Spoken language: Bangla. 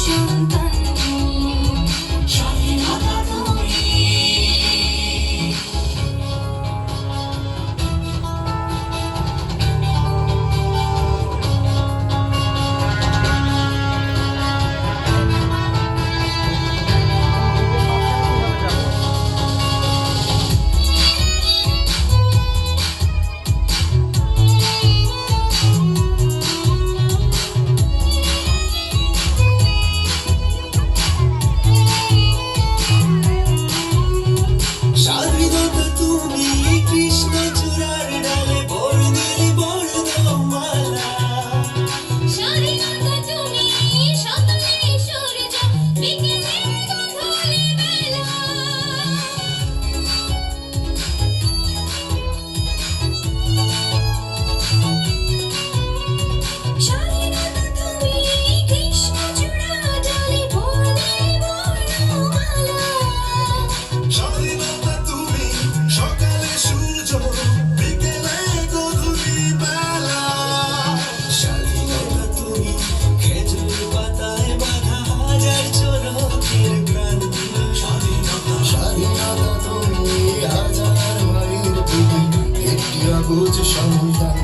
সন্তান স্বাধীনতা তুমি। স্বাধীনতা তুমি কৃষ্ণচূড়ার ডালে বর্ণিল বর্ণমালা। স্বাধীনতা তুমি সকালে সূর্য বিকেলে গধূলি বেলা। স্বাধীনতা তুমি কৃষ্ণচূড়া ডালে বর্ণিল বর্ণমালা। স্বাধীনতা তুমি সকালে সূর্য বিকেলে গধূলি বেলা। স্বাধীনতা তুমি খেজুর পাতায় বাঁধা হাজার চরকের গান। স্বাধীনতা তুমি হাজার মাইল দূরে একটি অবুঝ সন্তান।